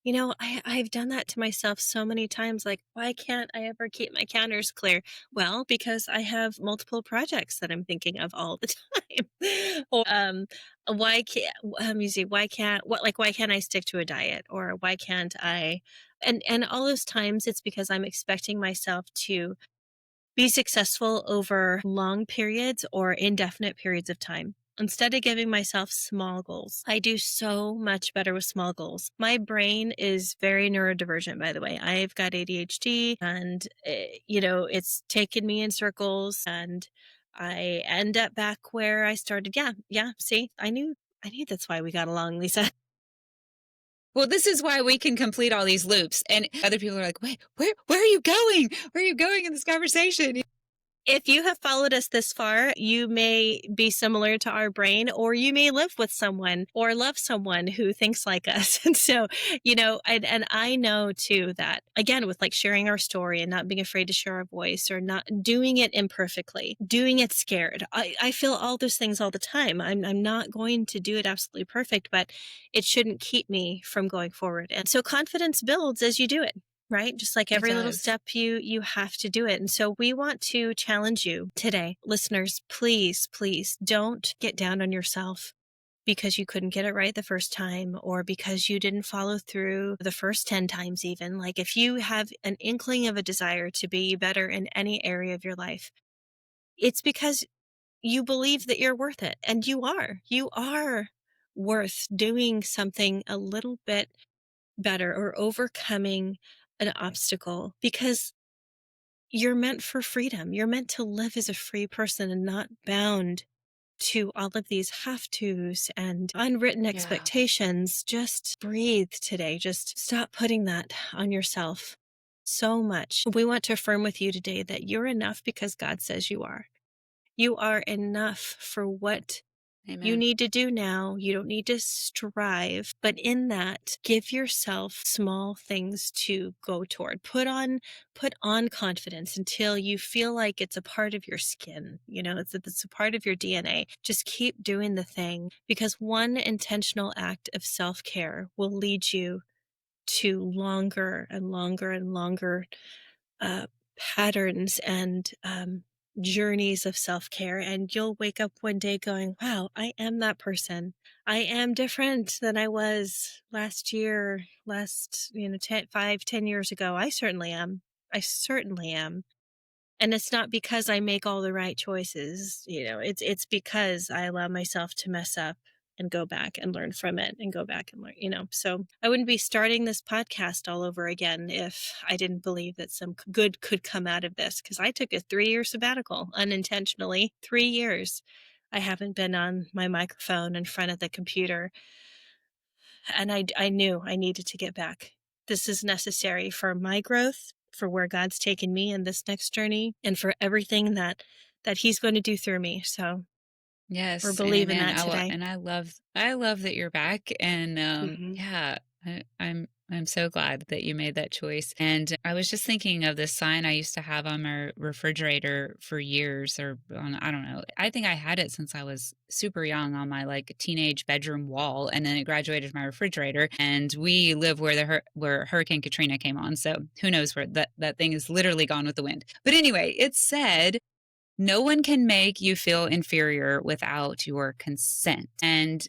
I've done that to myself so many times. Like, why can't I ever keep my counters clear? Well, because I have multiple projects that I'm thinking of all the time. Or why can't why can't why can't I stick to a diet? Or why can't I? And all those times, it's because I'm expecting myself to be successful over long periods or indefinite periods of time. Instead of giving myself small goals, I do so much better with small goals. My brain is very neurodivergent, by the way. I've got ADHD, and it's taken me in circles, and I end up back where I started. Yeah, yeah. See, I knew that's why we got along, Lisa. Well, this is why we can complete all these loops. And other people are like, wait, where are you going? Where are you going in this conversation? If you have followed us this far, you may be similar to our brain, or you may live with someone or love someone who thinks like us. And so, and I know too that, again, with like sharing our story and not being afraid to share our voice, or not doing it imperfectly, doing it scared. I feel all those things all the time. I'm not going to do it absolutely perfect, but it shouldn't keep me from going forward. And so confidence builds as you do it, right? Just like It every little does. step, you have to do it. And so we want to challenge you today, listeners. Please, please don't get down on yourself because you couldn't get it right the first time, or because you didn't follow through the first 10 times. Even like, if you have an inkling of a desire to be better in any area of your life, it's because you believe that you're worth it. And you are worth doing something a little bit better, or overcoming an obstacle, because you're meant for freedom. You're meant to live as a free person and not bound to all of these have tos and unwritten Yeah. expectations. Just breathe today. Just stop putting that on yourself so much. We want to affirm with you today that you're enough because God says you are. You are enough for what you Amen. need to do now. You don't need to strive, but in that, give yourself small things to go toward. Put on confidence until you feel like it's a part of your skin. It's a part of your DNA. Just keep doing the thing, because one intentional act of self-care will lead you to longer and longer and longer uh, patterns and journeys of self care. And you'll wake up one day going, wow, I am that person. I am different than I was last year, 10 years ago. I certainly am. I certainly am. And it's not because I make all the right choices. It's because I allow myself to mess up and go back and learn from it, and go back and learn. So I wouldn't be starting this podcast all over again if I didn't believe that some good could come out of this, because I took a 3-year sabbatical unintentionally. 3 years. I haven't been on my microphone in front of the computer, and I knew I needed to get back. This is necessary for my growth, for where God's taken me in this next journey, and for everything that He's going to do through me. So we're Yes, and believing amen. that today. And I love that you're back. And Hmm. yeah, I'm so glad that you made that choice. And I was just thinking of this sign I used to have on my refrigerator for years, or on, I don't know. I think I had it since I was super young on my like teenage bedroom wall, and then it graduated to my refrigerator. And we live where where Hurricane Katrina came on, so who knows where that thing is literally gone with the wind. But anyway, it said, no one can make you feel inferior without your consent. And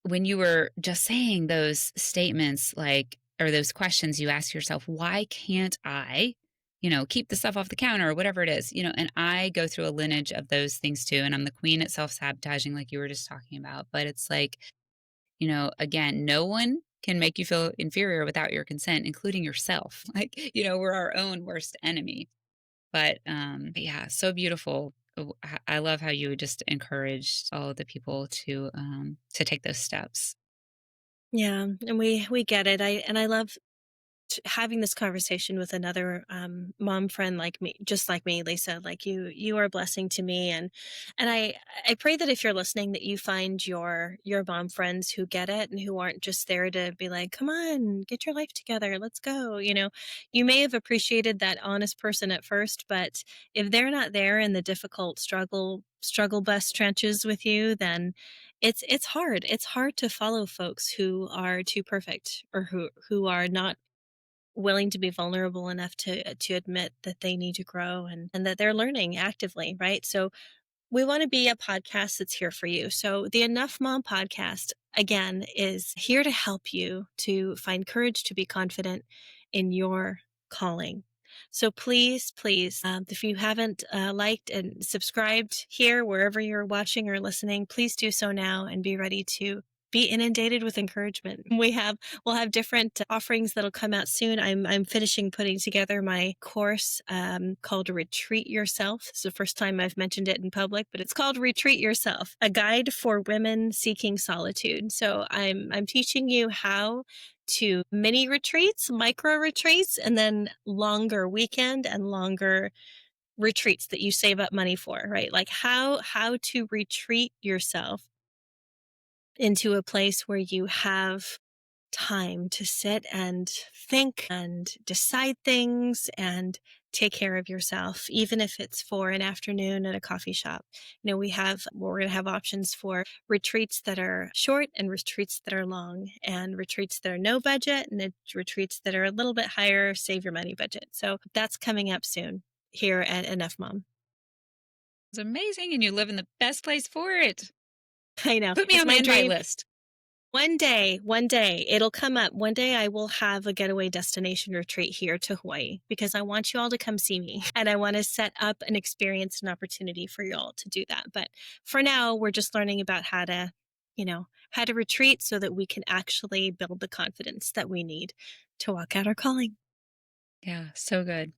when you were just saying those statements, like, or those questions you ask yourself, why can't I? keep the stuff off the counter or whatever it is, and I go through a lineage of those things too. And I'm the queen at self-sabotaging, like you were just talking about. But it's like, again, no one can make you feel inferior without your consent, including yourself. Like, we're our own worst enemy. But yeah, so beautiful. I love how you just encouraged all of the people to take those steps. Yeah, and we get it. I love having this conversation with another mom friend like me, just like me, Lisa. Like you are a blessing to me, and I pray that if you're listening, that you find your mom friends who get it and who aren't just there to be like, come on, get your life together, let's go. You may have appreciated that honest person at first, but if they're not there in the difficult struggle bus trenches with you, then it's hard. It's hard to follow folks who are too perfect or who are not willing to be vulnerable enough to admit that they need to grow and that they're learning actively, right? So we want to be a podcast that's here for you. So the Enough Mom podcast, again, is here to help you to find courage to be confident in your calling. So please, if you haven't liked and subscribed here, wherever you're watching or listening, please do so now and be ready to be inundated with encouragement. We'll have different offerings that'll come out soon. I'm finishing putting together my course called Retreat Yourself. It's the first time I've mentioned it in public, but it's called Retreat Yourself, a guide for women seeking solitude. So I'm teaching you how to mini retreats, micro retreats, and then longer weekend and longer retreats that you save up money for, right? Like how to retreat yourself into a place where you have time to sit and think and decide things and take care of yourself, even if it's for an afternoon at a coffee shop. We're going to have options for retreats that are short and retreats that are long, and retreats that are no budget and retreats that are a little bit higher, save your money budget. So that's coming up soon here at Enough Mom. It's amazing, and you live in the best place for it. I know. Put me It's on the my invite dream. list. One day, it'll come up. One day I will have a getaway destination retreat here to Hawaii because I want you all to come see me. And I want to set up an experience and opportunity for you all to do that. But for now, we're just learning about how to retreat so that we can actually build the confidence that we need to walk out our calling. Yeah, so good.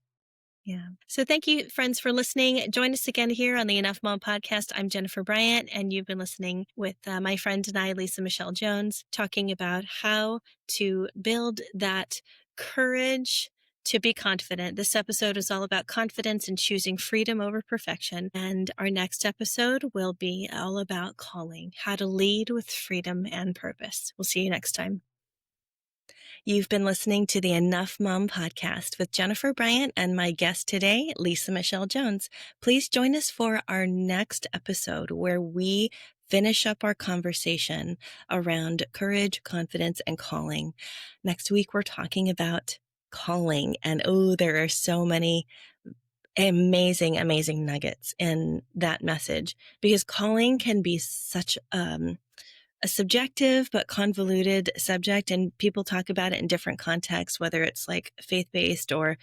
Yeah. So thank you, friends, for listening. Join us again here on the Enough Mom podcast. I'm Jennifer Bryant, and you've been listening with my friend and I, Lisa Michelle Jones, talking about how to build that courage to be confident. This episode is all about confidence and choosing freedom over perfection. And our next episode will be all about calling, how to lead with freedom and purpose. We'll see you next time. You've been listening to the Enough Mom podcast with Jennifer Bryant and my guest today, Lisa Michelle Jones. Please join us for our next episode where we finish up our conversation around courage, confidence, and calling. Next week, we're talking about calling. And there are so many amazing, amazing nuggets in that message because calling can be such a subjective but convoluted subject, and people talk about it in different contexts, whether it's like faith-based or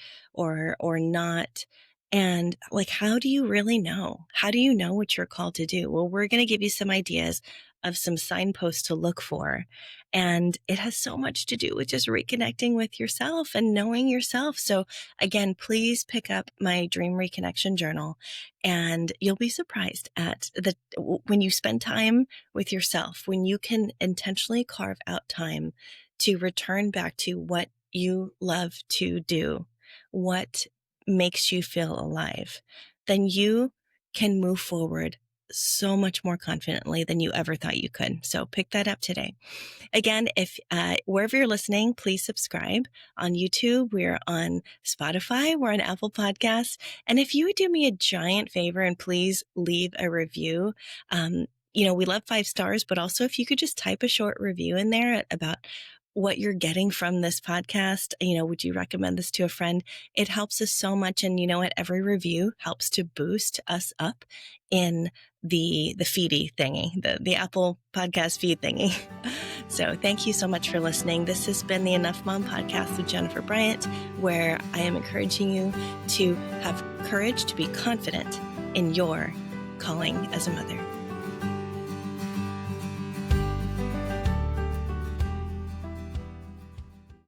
not. And like, how do you really know? How do you know what you're called to do? Well, we're going to give you some ideas of some signposts to look for. And it has so much to do with just reconnecting with yourself and knowing yourself. So again, please pick up my Dream Reconnection journal, and you'll be surprised at when you spend time with yourself, when you can intentionally carve out time to return back to what you love to do, what makes you feel alive, then you can move forward so much more confidently than you ever thought you could. So pick that up today. Again, if wherever you're listening, please subscribe on YouTube. We're on Spotify. We're on Apple Podcasts. And if you would do me a giant favor and please leave a review, we love 5 stars, but also if you could just type a short review in there about what you're getting from this podcast. Would you recommend this to a friend? It helps us so much. And you know what? Every review helps to boost us up in the feedy thingy, the Apple podcast feed thingy. So thank you so much for listening. This has been the Enough Mom podcast with Jennifer Bryant, where I am encouraging you to have courage to be confident in your calling as a mother.